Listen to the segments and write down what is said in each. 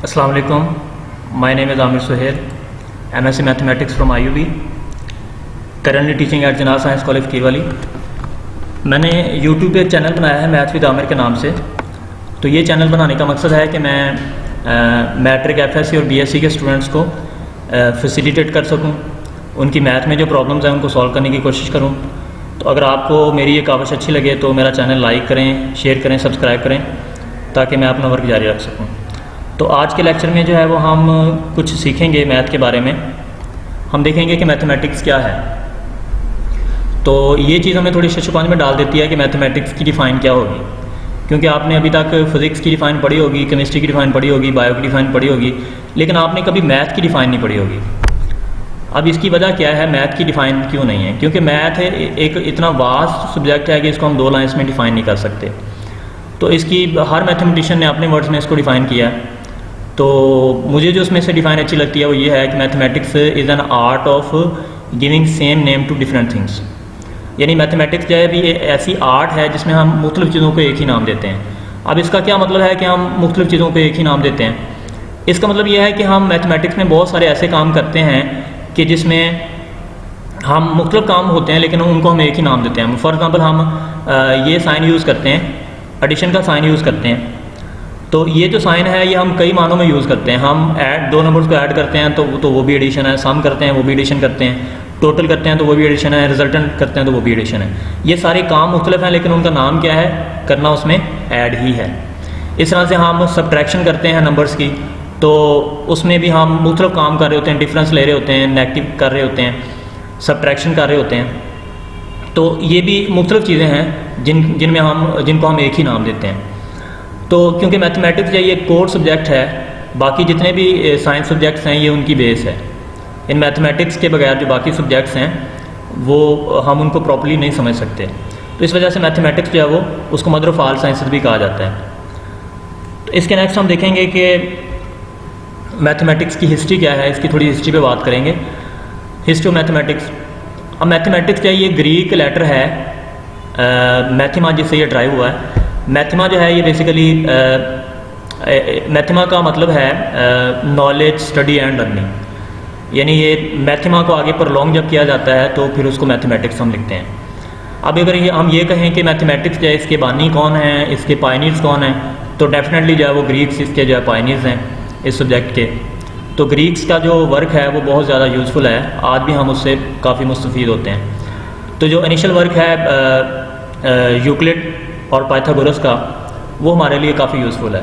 अस्सलाम वालेकुम, my name is Aamir Suhail, MSc mathematics from IUB, currently teaching at Janab science college Keerwali. मैंने YouTube पे एक चैनल बनाया है मैथ विद आमिर के नाम से। तो ये चैनल बनाने का मकसद है कि मैं मैट्रिक FSC और BSc के स्टूडेंट्स को फैसिलिटेट कर सकूं, उनकी मैथ में जो प्रॉब्लम्स हैं उनको सॉल्व करने की कोशिश करूं। तो अगर आपको मेरी ये काविश अच्छी लगे तो मेरा चैनल लाइक करें, शेयर करें, सब्सक्राइब करें ताकि मैं अपना वर्क जारी रख सकूं। तो आज के लेक्चर में जो है वो हम कुछ सीखेंगे मैथ के बारे में। हम देखेंगे कि मैथमेटिक्स क्या है। तो ये चीज़ हमें थोड़ी छुपाने में डाल देती है कि मैथमेटिक्स की डिफ़ाइन क्या होगी, क्योंकि आपने अभी तक फिज़िक्स की डिफ़ाइन पढ़ी होगी, केमिस्ट्री की डिफ़ाइन पढ़ी होगी, बायो की डिफ़ाइन पढ़ी होगी, लेकिन आपने कभी मैथ की डिफ़ाइन नहीं पढ़ी होगी। अब इसकी वजह क्या है, मैथ की डिफ़ाइन क्यों नहीं है? क्योंकि मैथ एक इतना वास्ट सब्जेक्ट है कि इसको हम 2 लाइन्स में डिफ़ाइन नहीं कर सकते। तो इसकी हर मैथमेटिशियन ने अपने वर्ड्स में इसको डिफ़ाइन किया है। तो मुझे जो उसमें से डिफ़ाइन अच्छी लगती है वो ये है कि mathematics is an art of giving same name to different things. यानी मैथमेटिक्स जो है भी ऐसी आर्ट है जिसमें हम मुख्तलिफ़ चीज़ों को एक ही नाम देते हैं। अब इसका क्या मतलब है कि हम मुख्तलिफ़ चीज़ों को एक ही नाम देते हैं? इसका मतलब ये है कि हम मैथमेटिक्स में बहुत सारे ऐसे काम करते हैं कि जिसमें हम मुख्तलिफ़ काम होते हैं लेकिन उनको हम एक ही नाम देते हैं। फॉर एग्ज़ाम्पल हम ये साइन यूज़ करते हैं, एडिशन का साइन यूज़ करते हैं। तो ये जो साइन है ये हम कई मानों में यूज़ करते हैं। हम ऐड 2 नंबर्स को ऐड करते हैं तो वो भी एडिशन है, सम करते हैं वो भी एडिशन करते हैं, टोटल करते हैं तो वो भी एडिशन है, रिजल्टेंट करते हैं तो वो भी एडिशन है। ये सारे काम मुख्तलिफ हैं लेकिन उनका नाम क्या है? करना उसमें ऐड ही है। इस तरह से हम सब्ट्रैक्शन करते हैं नंबर्स की, तो उसमें भी हम मुख्तलिफ काम कर रहे होते हैं, डिफरेंस ले रहे होते हैं, नेगेटिव कर रहे होते हैं, सब्ट्रैक्शन कर रहे होते हैं। तो ये भी मुख्तलिफ चीज़ें हैं जिनको हम एक ही नाम देते हैं। तो क्योंकि मैथमेटिक्स जो ये कोर सब्जेक्ट है, बाकी जितने भी साइंस सब्जेक्ट्स हैं ये उनकी बेस है। इन मैथमेटिक्स के बगैर जो बाकी सब्जेक्ट्स हैं वो हम उनको प्रॉपर्ली नहीं समझ सकते। तो इस वजह से मैथमेटिक्स जो है वो उसको मदर ऑफ ऑल साइंसेस भी कहा जाता है। तो इसके नेक्स्ट हम देखेंगे कि मैथमेटिक्स की हिस्ट्री क्या है, इसकी थोड़ी हिस्ट्री पे बात करेंगे। History of mathematics. अब मैथमेटिक्स जो है ये ग्रीक लेटर है मैथिमा, जिससे ये ड्राइव हुआ है। मैथिमा जो है ये बेसिकली मैथिमा का मतलब है नॉलेज, स्टडी एंड लर्निंग। यानी ये मैथिमा को आगे प्रलॉन्ग जब किया जाता है तो फिर उसको मैथमेटिक्स हम लिखते हैं। अब अगर हम ये कहें कि मैथमेटिक्स जो है इसके बानी कौन है, इसके पायनियर्स कौन हैं, तो डेफिनेटली जो है वो ग्रीक्स इसके जो है पायनियर्स हैं इस सब्जेक्ट के। तो ग्रीक्स का जो वर्क है वो बहुत ज़्यादा यूज़फुल है, आज भी हम उससे काफ़ी मुस्तफ़ीद होते हैं। तो जो इनिशियल वर्क है यूक्लिड और पाइथागोरस का, वो हमारे लिए काफ़ी यूज़फुल है।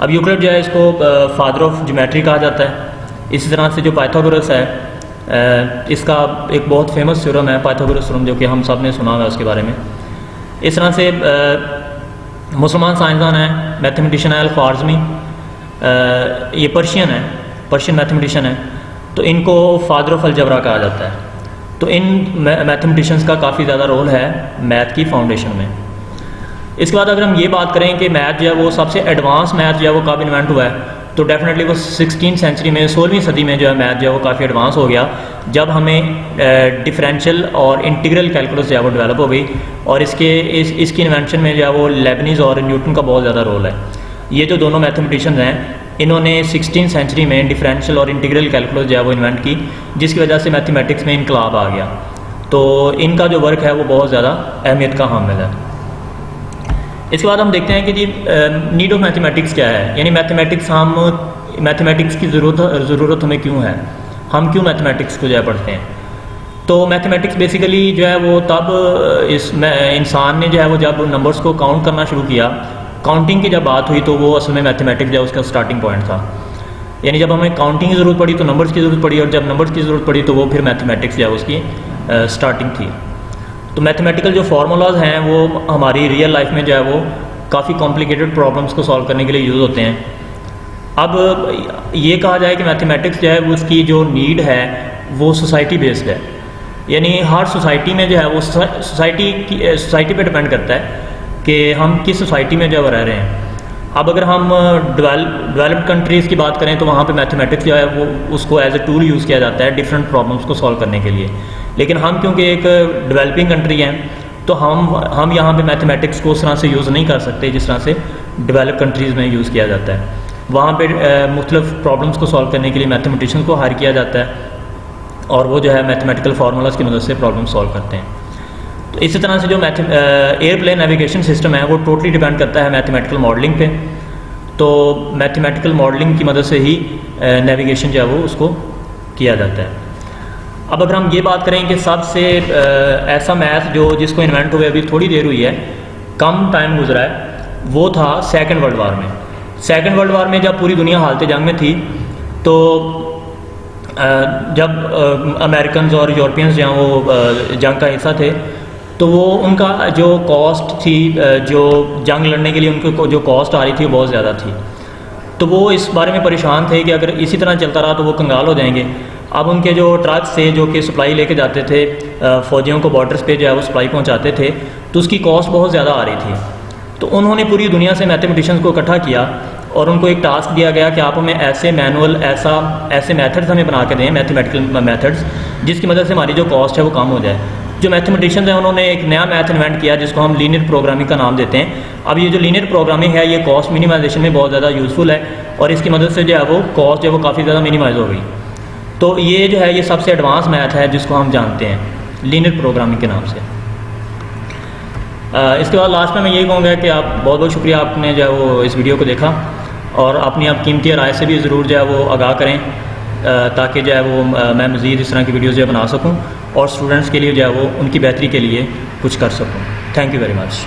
अब यूक्लिड जो है इसको फादर ऑफ ज्योमेट्री कहा जाता है। इसी तरह से जो पाइथागोरस है इसका एक बहुत फेमस थ्योरम है पाइथागोरस थ्योरम, जो कि हम सब ने सुना हुआ है उसके बारे में। इस तरह से मुसलमान साइंसदान है, मैथमेटिशियन है अल-ख्वारिज़मी, ये पर्शियन मैथमेटिशियन है, तो इनको फादर ऑफ अलजबरा कहा जाता है। तो इन मैथमेटिशियंस का काफ़ी ज़्यादा रोल है मैथ की फाउंडेशन में। इसके बाद अगर हम ये बात करें कि मैथ जो है वो सबसे एडवांस मैथ जो है वो कब इन्वेंट हुआ है, तो डेफिनेटली वो 16वीं सेंचुरी में, 16वीं सदी में जो है मैथ जो है वो काफ़ी एडवांस हो गया, जब हमें डिफरेंशियल और इंटीग्रल कैलकुलस जो है वो डेवलप हो गई। और इसकी इन्वेंशन में जो है वो लेबनीज़ और न्यूटन का बहुत ज़्यादा रोल है। ये जो दोनों मैथमेटिशियंस हैं इन्होंने 16वीं सेंचुरी में डिफरेंशियल और इंटीग्रल कैलकुलस जो है वो इन्वेंट की, जिसकी वजह से मैथमेटिक्स में इनकलाब आ गया। तो इनका जो वर्क है वो बहुत ज़्यादा अहमियत का हामिल है। इसके बाद हम देखते हैं कि जी नीड ऑफ मैथमेटिक्स क्या है, यानी मैथमेटिक्स की ज़रूरत हमें क्यों है, हम क्यों मैथमेटिक्स को जो है पढ़ते हैं। तो मैथमेटिक्स बेसिकली जो है वो तब इंसान ने जो है वो जब नंबर्स को काउंट करना शुरू किया, काउंटिंग की जब बात हुई, तो वो असल में मैथमेटिक्स जो है उसका स्टार्टिंग पॉइंट था। यानी जब हमें काउंटिंग की ज़रूरत पड़ी तो नंबर्स की ज़रूरत पड़ी, और जब नंबर्स की ज़रूरत पड़ी तो वो फिर मैथमेटिक्स जो है उसकी स्टार्टिंग थी। तो मैथमेटिकल जो फार्मूलाज हैं वो हमारी रियल लाइफ में जो है वो काफ़ी कॉम्प्लिकेटेड प्रॉब्लम्स को सॉल्व करने के लिए यूज़ होते हैं। अब ये कहा जाए कि मैथमेटिक्स जो है वो उसकी जो नीड है वो सोसाइटी बेस्ड है। यानी हर सोसाइटी में जो है वो सोसाइटी पे डिपेंड करता है कि हम किस सोसाइटी में जो है रह रहे हैं। अब अगर हम डेवलप्ड कंट्रीज़ की बात करें तो वहाँ पे मैथमेटिक्स जो है वो उसको एज ए टूल यूज़ किया जाता है डिफरेंट प्रॉब्लम्स को सॉल्व करने के लिए। लेकिन हम क्योंकि एक डेवलपिंग कंट्री हैं तो हम यहाँ पे मैथमेटिक्स को उस तरह से यूज़ नहीं कर सकते जिस तरह से डेवलप कंट्रीज़ में यूज़ किया जाता है। वहाँ पे मुख्तलिफ प्रॉब्लम्स को सॉल्व करने के लिए मैथमेटिशियन को हायर किया जाता है और वो जो है मैथमेटिकल फार्मूलाज की मदद से प्रॉब्लम सॉल्व करते हैं। तो इसी तरह से जो एयरप्लेन नेविगेशन सिस्टम है वो टोटली डिपेंड करता है मैथमेटिकल मॉडलिंग पे। तो मैथमेटिकल मॉडलिंग की मदद से ही नेविगेशन जो है वो उसको किया जाता है। अब अगर हम ये बात करें कि सबसे ऐसा मैथ जो जिसको इन्वेंट हुए अभी थोड़ी देर हुई है, कम टाइम गुजरा है, वो था सेकेंड वर्ल्ड वार में। सेकेंड वर्ल्ड वार में जब पूरी दुनिया हालत जंग में थी, तो जब अमेरिकन और यूरोपियंस जहाँ वो जंग का हिस्सा थे, तो वो उनका जो कॉस्ट थी, जो जंग लड़ने के लिए उनको जो कॉस्ट आ रही थी वो बहुत ज़्यादा थी। तो वो इस बारे में परेशान थे कि अगर इसी तरह चलता रहा तो वो कंगाल हो जाएंगे। अब उनके जो ट्रक से जो कि सप्लाई लेके जाते थे फ़ौजियों को बॉर्डर्स पे जो है वो सप्लाई पहुंचाते थे, तो उसकी कॉस्ट बहुत ज़्यादा आ रही थी। तो उन्होंने पूरी दुनिया से मैथमेटिशियंस को इकट्ठा किया और उनको एक टास्क दिया गया कि आप हमें ऐसे मैनुअल ऐसे मेथड्स हमें बना के दें, मैथमेटिकल मेथड्स, जिसकी मदद से हमारी जो कॉस्ट है वो कम हो जाए। जो मैथमेटिशियंस हैं उन्होंने एक नया मैथ इन्वेंट किया जिसको हम लीनियर प्रोग्रामिंग का नाम देते हैं। अब ये जो लीनियर प्रोग्रामिंग है ये कॉस्ट मिनिमाइजेशन में बहुत ज़्यादा यूज़फुल है और इसकी मदद से जो है वो कॉस्ट जो है वो काफ़ी ज़्यादा मिनिमाइज हो गई। तो ये जो है ये सबसे एडवांस मैथ है जिसको हम जानते हैं लीनियर प्रोग्रामिंग के नाम से। इसके बाद लास्ट में मैं यही कहूँगा कि आप बहुत बहुत शुक्रिया, आपने जो है वो इस वीडियो को देखा और अपनी आप कीमती राय से भी ज़रूर जो है वो आगाह करें, ताकि जो है वो मैं मज़ीद इस तरह की वीडियोज़ जो है बना सकूँ और स्टूडेंट्स के लिए जो है वो उनकी बेहतरी के लिए कुछ कर सकूँ। Thank you very much.